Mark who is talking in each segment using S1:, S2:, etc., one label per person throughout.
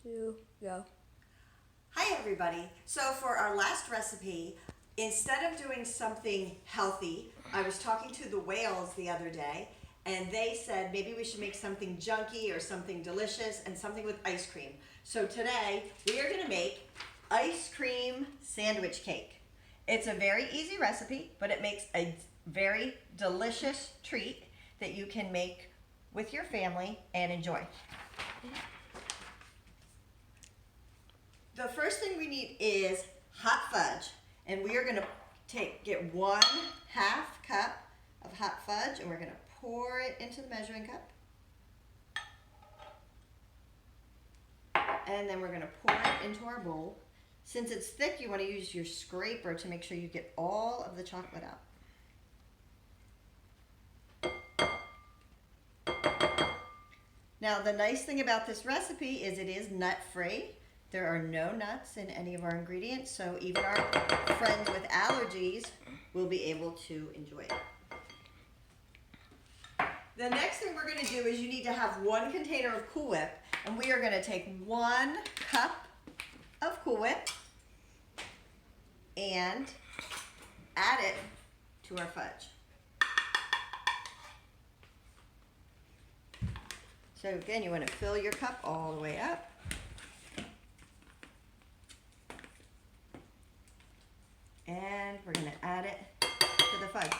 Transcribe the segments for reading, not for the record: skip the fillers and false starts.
S1: 2, go.
S2: Hi everybody. So for our last recipe, instead of doing something healthy, I was talking to the whales the other day and they said maybe we should make something junky or something delicious and something with ice cream. So today we are going to make ice cream sandwich cake. It's a very easy recipe, but it makes a very delicious treat that you can make with your family and enjoy. The first thing we need is hot fudge, and we are going to get 1/2 cup of hot fudge, and we're going to pour it into the measuring cup. And then we're going to pour it into our bowl. Since it's thick, you want to use your scraper to make sure you get all of the chocolate out. Now, the nice thing about this recipe is it is nut-free. There are no nuts in any of our ingredients, so even our friends with allergies will be able to enjoy it. The next thing we're going to do is you need to have 1 container of Cool Whip, and we are going to take 1 cup of Cool Whip and add it to our fudge. So again, you want to fill your cup all the way up. And we're going to add it to the fudge.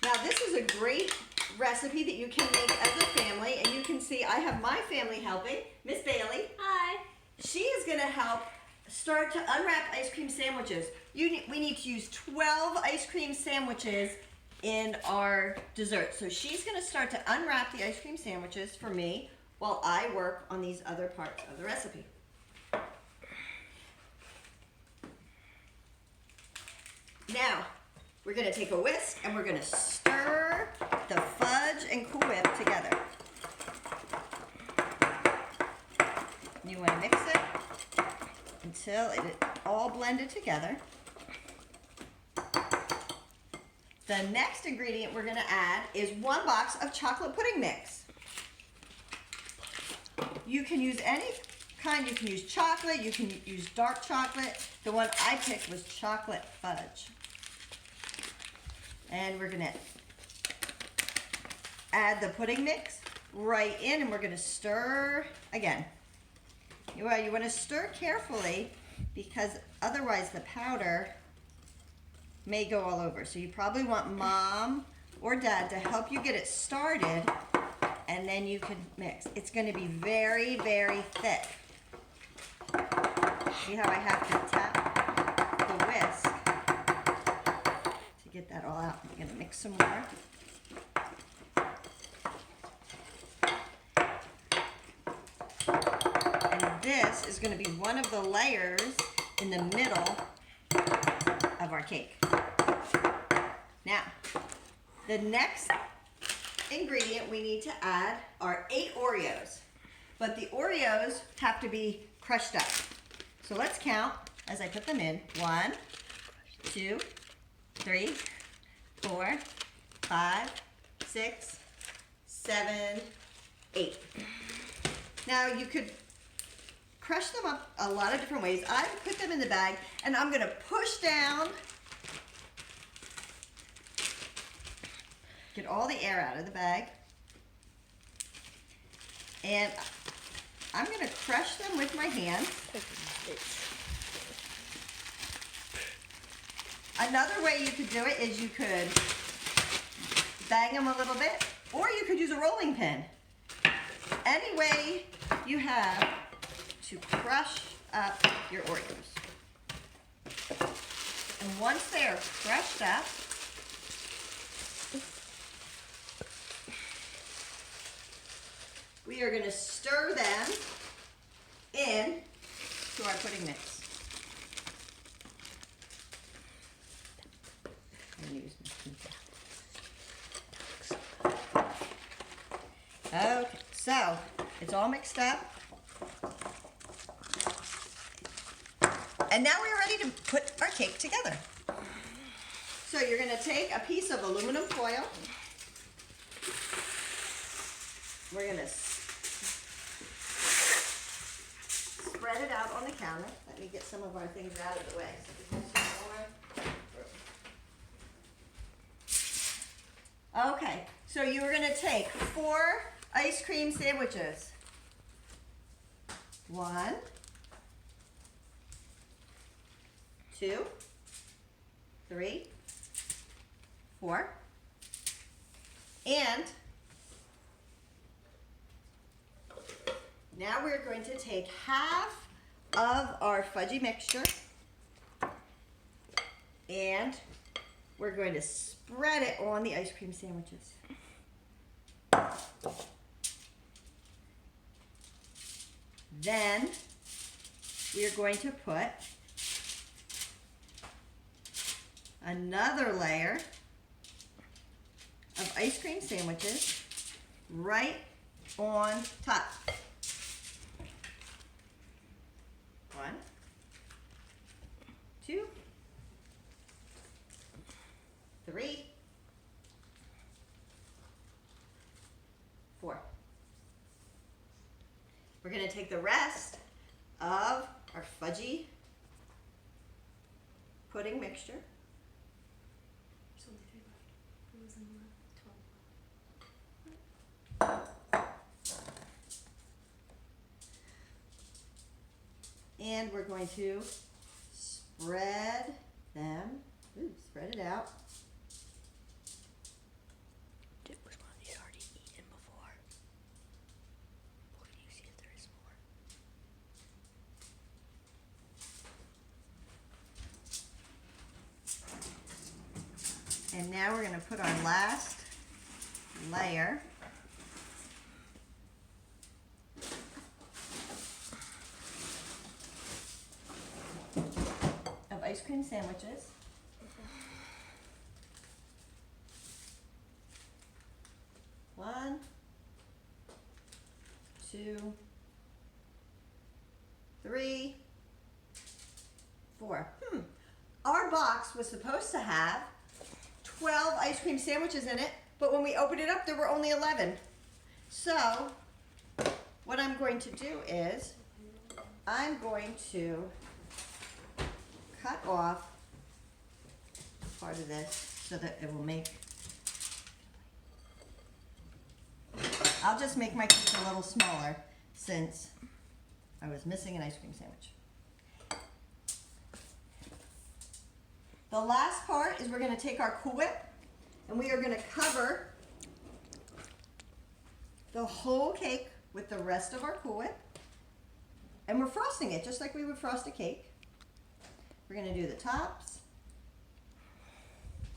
S2: Now this is a great recipe that you can make as a family, and you can see I have my family helping. Miss Bailey.
S1: Hi.
S2: She is going to help start to unwrap ice cream sandwiches. We need to use 12 ice cream sandwiches in our dessert. So she's going to start to unwrap the ice cream sandwiches for me while I work on these other parts of the recipe. Now, we're going to take a whisk and we're going to stir the fudge and Cool Whip together. You want to mix it until it is all blended together. The next ingredient we're going to add is 1 box of chocolate pudding mix. You can use any kind. You can use chocolate, you can use dark chocolate. The one I picked was chocolate fudge. And we're going to add the pudding mix right in, and we're going to stir again. You want to stir carefully because otherwise the powder may go all over. So you probably want mom or dad to help you get it started, and then you can mix. It's going to be very, very thick. See how I have to tap the whisk to get that all out. I'm going to mix some more. And this is going to be one of the layers in the middle of our cake. Now, the next ingredient we need to add are 8 Oreos, but the Oreos have to be crushed up. So let's count as I put them in. 1, 2, 3, 4, 5, 6, 7, 8. Now you could crush them up a lot of different ways. I put them in the bag, and I'm going to push down, get all the air out of the bag, and I'm going to crush them with my hands. Another way you could do it is you could bang them a little bit, or you could use a rolling pin. Any way you have to crush up your Oreos. And once they are crushed up, we are going to stir them in to our pudding mix. Okay, so it's all mixed up. And now we're ready to put our cake together. So you're going to take a piece of aluminum foil we're going to spread it out on the counter. Let me get some of our things out of the way. So we have some more. Okay, so you are going to take 4 ice cream sandwiches. 1, 2, 3, 4, and now we're going to take half of our fudgy mixture and we're going to spread it on the ice cream sandwiches. Then we are going to put another layer of ice cream sandwiches right on top. 1, 2, 3, 4. We're going to take the rest of our fudgy pudding mixture.
S1: There's only 3 left. It was in the 12.
S2: And we're going to spread them. Ooh, spread it out.
S1: Was one of these already eaten before? Look, you see if there is more.
S2: And now we're going to put our last layer of ice cream sandwiches. One, 2, 3, 4. Our box was supposed to have 12 ice cream sandwiches in it, but when we opened it up, there were only 11. So, what I'm going to do is, I'm going to cut off part of this so that it will make, I'll just make my cake a little smaller since I was missing an ice cream sandwich. The last part is we're going to take our Cool Whip and we are going to cover the whole cake with the rest of our Cool Whip. And we're frosting it just like we would frost a cake. We're going to do the tops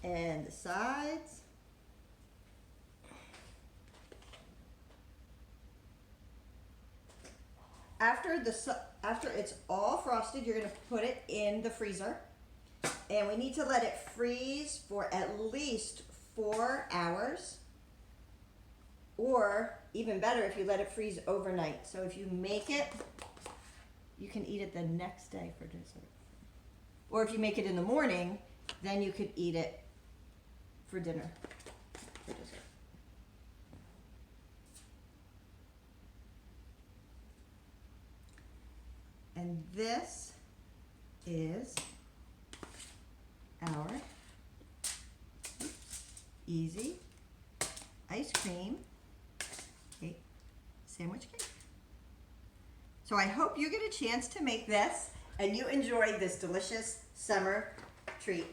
S2: and the sides. After it's all frosted, you're going to put it in the freezer. And we need to let it freeze for at least 4 hours. Or even better if you let it freeze overnight. So if you make it, you can eat it the next day for dessert. Or if you make it in the morning, then you could eat it for dinner for dessert. And this is our easy ice cream cake, sandwich cake. So I hope you get a chance to make this and you enjoy this delicious summer treat.